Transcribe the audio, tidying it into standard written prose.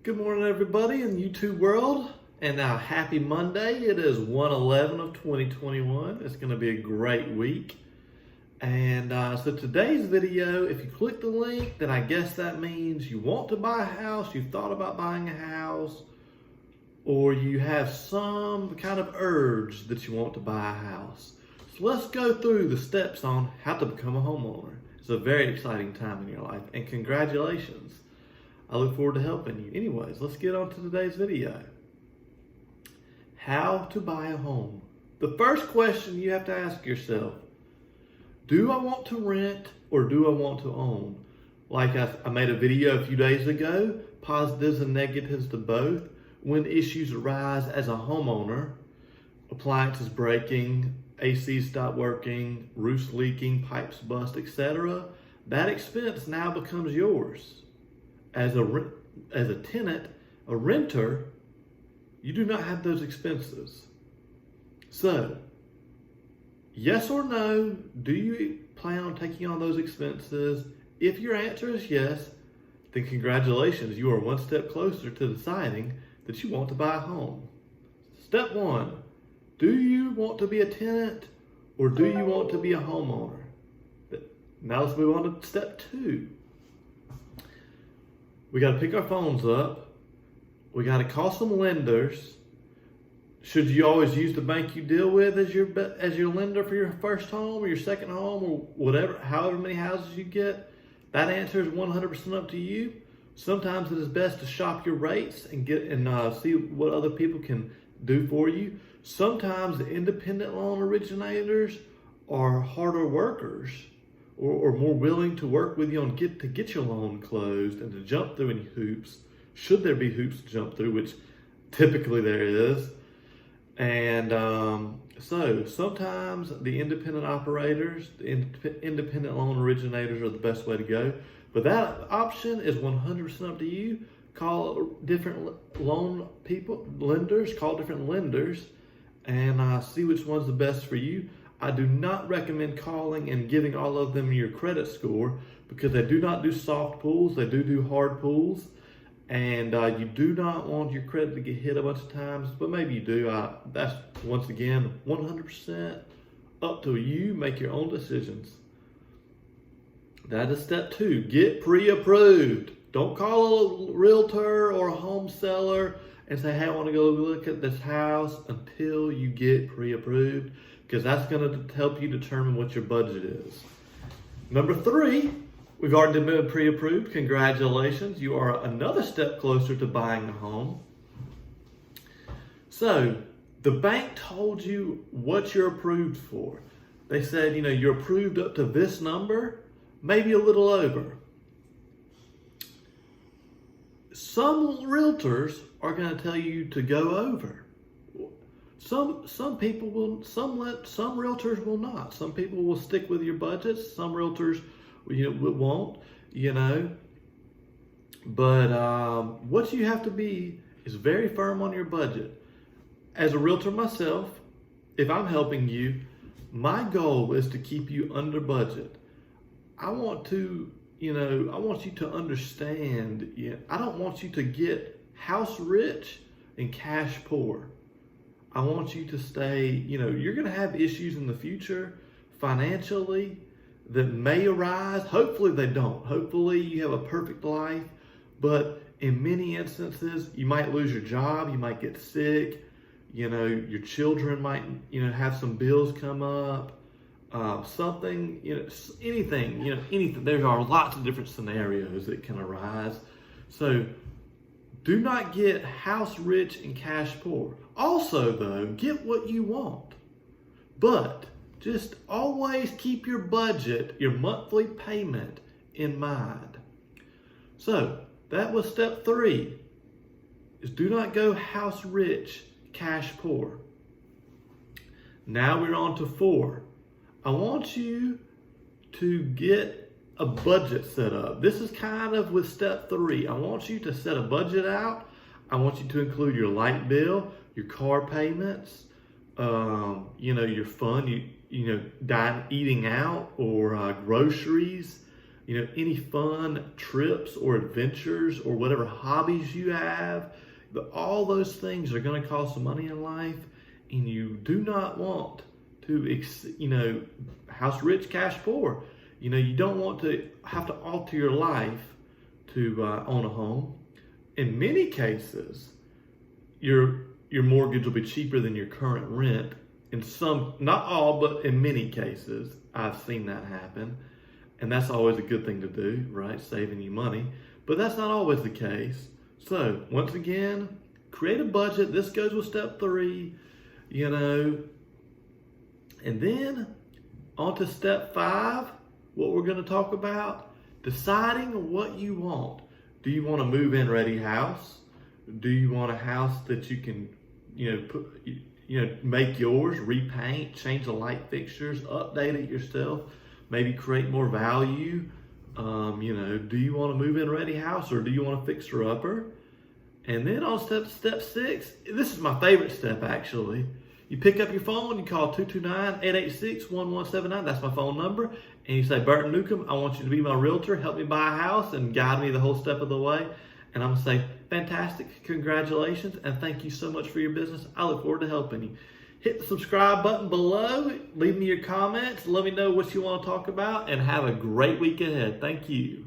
Good morning, everybody in YouTube world, and now happy Monday. It is 1/11 of 2021. It's going to be a great week. And so today's video, if you click the link, then I guess that means you want to buy a house, you've thought about buying a house, or you have some kind of urge that you want to buy a house. So let's go through the steps on how to become a homeowner. It's a very exciting time in your life, and congratulations. I look forward to helping you. Anyways, let's get on to today's video. How to buy a home. The first question you have to ask yourself, do I want to rent or do I want to own? Like I made a video a few days ago, positives and negatives to both. When issues arise as a homeowner, appliances breaking, ACs stop working, roofs leaking, pipes bust, etc., that expense now becomes yours. As a tenant, a renter, you do not have those expenses. So, yes or no, do you plan on taking on those expenses? If your answer is yes, then congratulations, you are one step closer to deciding that you want to buy a home. Step one, do you want to be a tenant or do you want to be a homeowner? Now let's move on to step two. We got to pick our phones up. We got to call some lenders. Should you always use the bank you deal with as your lender for your first home or your second home or whatever, however many houses you get? That answer is 100% up to you. Sometimes it is best to shop your rates and see what other people can do for you. Sometimes the independent loan originators are harder workers, or more willing to work with you to get your loan closed and to jump through any hoops, should there be hoops to jump through, which typically there is. And so sometimes the independent operators, the independent loan originators are the best way to go. But that option is 100% up to you. Call different lenders, call different lenders, and see which one's the best for you. I do not recommend calling and giving all of them your credit score because they do not do soft pulls, they do hard pulls, and you do not want your credit to get hit a bunch of times, but maybe you do. That's, once again, 100% up to you. Make your own decisions. That is step two, get pre-approved. Don't call a realtor or a home seller and say, hey, I want to go look at this house until you get pre-approved, because that's going to help you determine what your budget is. Number three, we've already been pre-approved. Congratulations, you are another step closer to buying a home. So, the bank told you what you're approved for. They said, you're approved up to this number, maybe a little over. Some realtors are going to tell you to go over. Some people will, some realtors will not. Some people will stick with your budgets. Some realtors, won't, But what you have to be is very firm on your budget. As a realtor myself, if I'm helping you, my goal is to keep you under budget. I want you to understand, I don't want you to get house rich and cash poor. I want you to stay, you're going to have issues in the future financially that may arise. Hopefully they don't. Hopefully you have a perfect life. But in many instances, you might lose your job. You might get sick. Your children might, have some bills come up. Something, anything, anything. There are lots of different scenarios that can arise. So do not get house rich and cash poor. Also, though, get what you want. But just always keep your budget, your monthly payment in mind. So that was step three, is do not go house rich, cash poor. Now we're on to four. I want you to get a budget set up. This is kind of with step three. I want you to set a budget out. I want you to include your light bill, your car payments, your fun, eating out or groceries, any fun trips or adventures or whatever hobbies you have. But all those things are going to cost some money in life, and you do not want to, house rich, cash poor. You don't want to have to alter your life to own a home. In many cases, your mortgage will be cheaper than your current rent. In some, not all, but in many cases, I've seen that happen. And that's always a good thing to do, right? Saving you money. But that's not always the case. So, once again, create a budget. This goes with step 3, And then on to step 5, what we're going to talk about, deciding what you want. Do you want a move-in ready house? Do you want a house that you can, make yours, repaint, change the light fixtures, update it yourself, maybe create more value? Do you want a move-in ready house, or do you want a fixer-upper? And then on step 6, this is my favorite step actually. You pick up your phone, you call 229-886-1179. That's my phone number. And you say, Burton Newcomb, I want you to be my realtor. Help me buy a house and guide me the whole step of the way. And I'm going to say, fantastic, congratulations, and thank you so much for your business. I look forward to helping you. Hit the subscribe button below. Leave me your comments. Let me know what you want to talk about, and have a great week ahead. Thank you.